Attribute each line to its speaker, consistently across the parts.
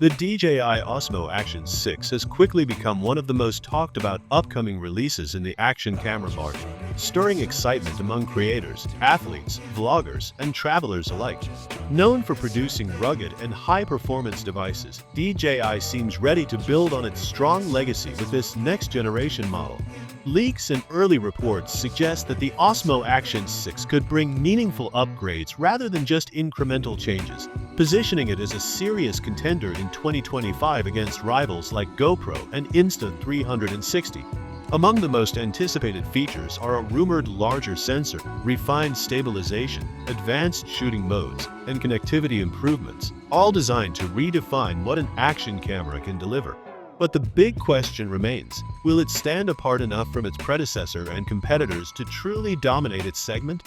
Speaker 1: The DJI Osmo Action 6 has quickly become one of the most talked about upcoming releases in the action camera market, stirring excitement among creators, athletes, vloggers, and travelers alike. Known for producing rugged and high-performance devices, DJI seems ready to build on its strong legacy with this next-generation model. Leaks and early reports suggest that the Osmo Action 6 could bring meaningful upgrades rather than just incremental changes, positioning it as a serious contender in 2025 against rivals like GoPro and Insta360. Among the most anticipated features are a rumored larger sensor, refined stabilization, advanced shooting modes, and connectivity improvements, all designed to redefine what an action camera can deliver. But the big question remains, will it stand apart enough from its predecessor and competitors to truly dominate its segment?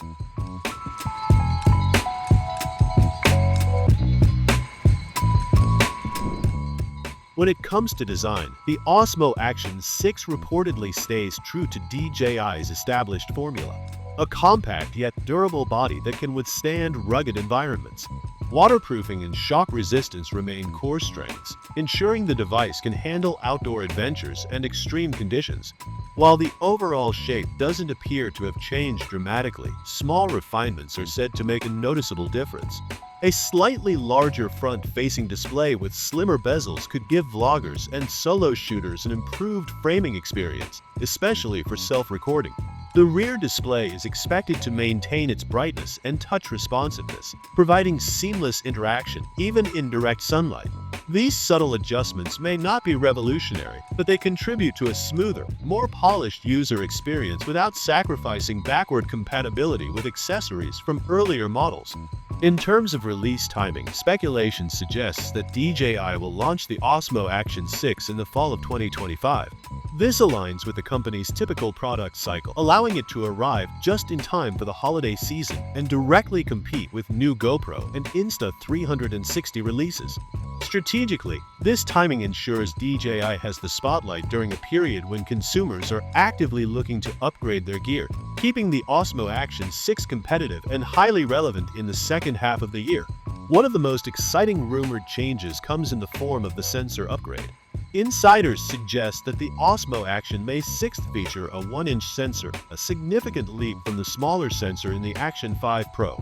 Speaker 1: When it comes to design, the Osmo Action 6 reportedly stays true to DJI's established formula. A compact yet durable body that can withstand rugged environments. Waterproofing and shock resistance remain core strengths, ensuring the device can handle outdoor adventures and extreme conditions. While the overall shape doesn't appear to have changed dramatically, small refinements are said to make a noticeable difference. A slightly larger front-facing display with slimmer bezels could give vloggers and solo shooters an improved framing experience, especially for self-recording. The rear display is expected to maintain its brightness and touch responsiveness, providing seamless interaction even in direct sunlight. These subtle adjustments may not be revolutionary, but they contribute to a smoother, more polished user experience without sacrificing backward compatibility with accessories from earlier models. In terms of release timing, speculation suggests that DJI will launch the Osmo Action 6 in the fall of 2025. This aligns with the company's typical product cycle, allowing it to arrive just in time for the holiday season and directly compete with new GoPro and Insta360 releases. Strategically, this timing ensures DJI has the spotlight during a period when consumers are actively looking to upgrade their gear, keeping the Osmo Action 6 competitive and highly relevant in the second half of the year. One of the most exciting rumored changes comes in the form of the sensor upgrade. Insiders suggest that the Osmo Action May 6th feature a 1-inch sensor, a significant leap from the smaller sensor in the Action 5 Pro.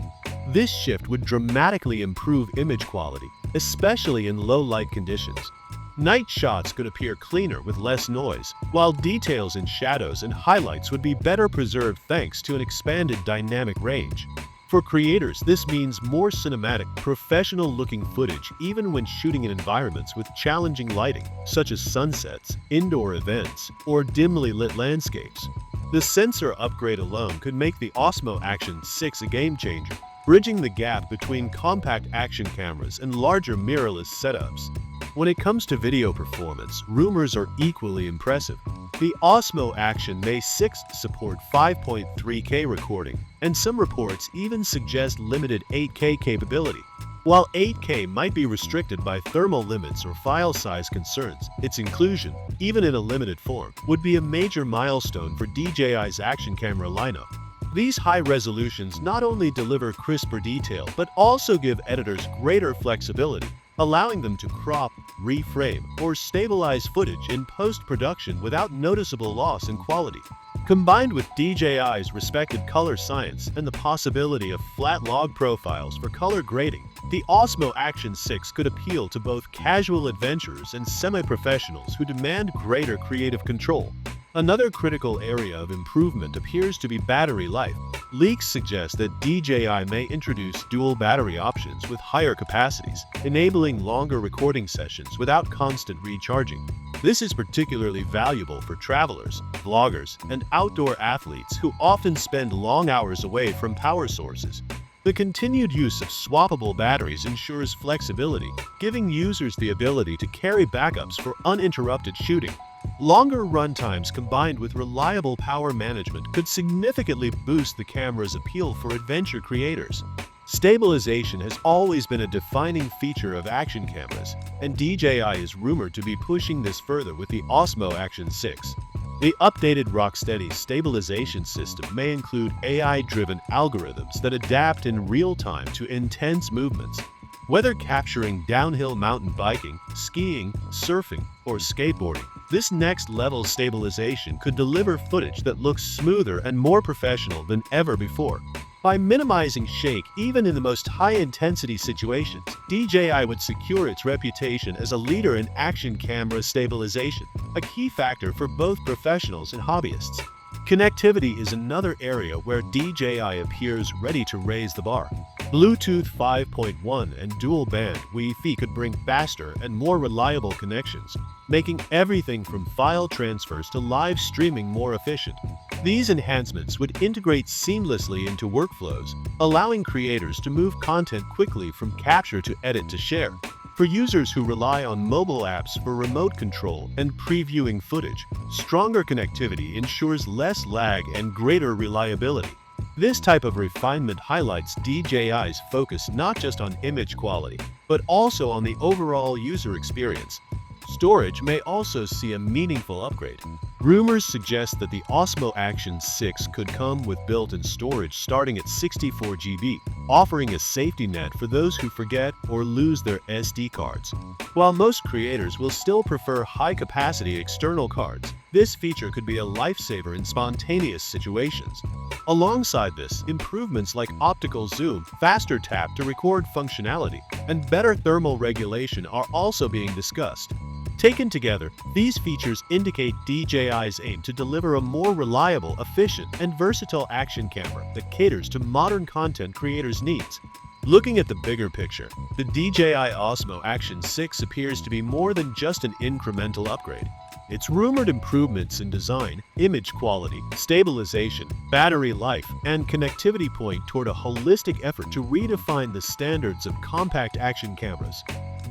Speaker 1: This shift would dramatically improve image quality, especially in low-light conditions. Night shots could appear cleaner with less noise, while details in shadows and highlights would be better preserved thanks to an expanded dynamic range. For creators, this means more cinematic, professional-looking footage even when shooting in environments with challenging lighting, such as sunsets, indoor events, or dimly lit landscapes. The sensor upgrade alone could make the Osmo Action 6 a game-changer, bridging the gap between compact action cameras and larger mirrorless setups. When it comes to video performance, rumors are equally impressive. The Osmo Action May 6th support 5.3K recording, and some reports even suggest limited 8K capability. While 8K might be restricted by thermal limits or file size concerns, its inclusion, even in a limited form, would be a major milestone for DJI's action camera lineup. These high resolutions not only deliver crisper detail, but also give editors greater flexibility, allowing them to crop, reframe, or stabilize footage in post-production without noticeable loss in quality. Combined with DJI's respected color science and the possibility of flat log profiles for color grading, the Osmo Action 6 could appeal to both casual adventurers and semi-professionals who demand greater creative control. Another critical area of improvement appears to be battery life. Leaks suggest that DJI may introduce dual battery options with higher capacities, enabling longer recording sessions without constant recharging. This is particularly valuable for travelers, vloggers, and outdoor athletes who often spend long hours away from power sources. The continued use of swappable batteries ensures flexibility, giving users the ability to carry backups for uninterrupted shooting. Longer runtimes combined with reliable power management could significantly boost the camera's appeal for adventure creators. Stabilization has always been a defining feature of action cameras, and DJI is rumored to be pushing this further with the Osmo Action 6. The updated Rocksteady stabilization system may include AI-driven algorithms that adapt in real time to intense movements. Whether capturing downhill mountain biking, skiing, surfing, or skateboarding, this next-level stabilization could deliver footage that looks smoother and more professional than ever before. By minimizing shake even in the most high-intensity situations, DJI would secure its reputation as a leader in action camera stabilization, a key factor for both professionals and hobbyists. Connectivity is another area where DJI appears ready to raise the bar. Bluetooth 5.1 and dual-band Wi-Fi could bring faster and more reliable connections, making everything from file transfers to live streaming more efficient. These enhancements would integrate seamlessly into workflows, allowing creators to move content quickly from capture to edit to share. For users who rely on mobile apps for remote control and previewing footage, stronger connectivity ensures less lag and greater reliability. This type of refinement highlights DJI's focus not just on image quality, but also on the overall user experience. Storage may also see a meaningful upgrade. Rumors suggest that the Osmo Action 6 could come with built-in storage starting at 64 GB, offering a safety net for those who forget or lose their SD cards. While most creators will still prefer high-capacity external cards, this feature could be a lifesaver in spontaneous situations. Alongside this, improvements like optical zoom, faster tap-to-record functionality, and better thermal regulation are also being discussed. Taken together, these features indicate DJI's aim to deliver a more reliable, efficient, and versatile action camera that caters to modern content creators' needs. Looking at the bigger picture, the DJI Osmo Action 6 appears to be more than just an incremental upgrade. Its rumored improvements in design, image quality, stabilization, battery life, and connectivity point toward a holistic effort to redefine the standards of compact action cameras.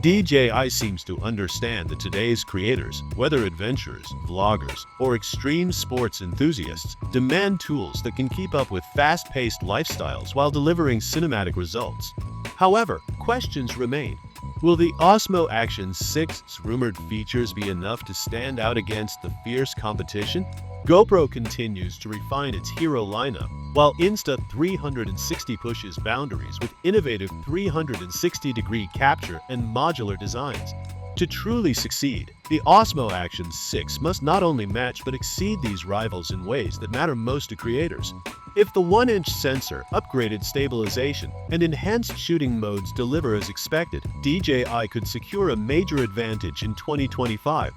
Speaker 1: DJI seems to understand that today's creators, whether adventurers, vloggers, or extreme sports enthusiasts, demand tools that can keep up with fast-paced lifestyles while delivering cinematic results. However, questions remain. Will the Osmo Action 6's rumored features be enough to stand out against the fierce competition? GoPro continues to refine its hero lineup, while Insta360 pushes boundaries with innovative 360-degree capture and modular designs. To truly succeed, the Osmo Action 6 must not only match but exceed these rivals in ways that matter most to creators. If the 1-inch sensor, upgraded stabilization, and enhanced shooting modes deliver as expected, DJI could secure a major advantage in 2025.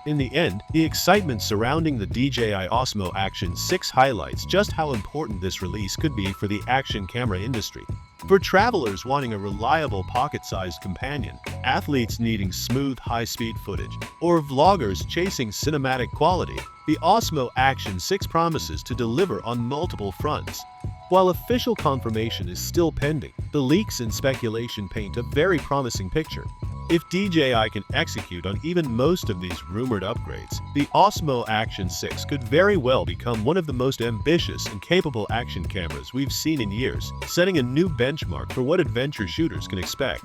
Speaker 1: In the end, the excitement surrounding the DJI Osmo Action 6 highlights just how important this release could be for the action camera industry. For travelers wanting a reliable pocket-sized companion, athletes needing smooth, high-speed footage, or vloggers chasing cinematic quality, the Osmo Action 6 promises to deliver on multiple fronts. While official confirmation is still pending, the leaks and speculation paint a very promising picture. If DJI can execute on even most of these rumored upgrades, the Osmo Action 6 could very well become one of the most ambitious and capable action cameras we've seen in years, setting a new benchmark for what adventure shooters can expect.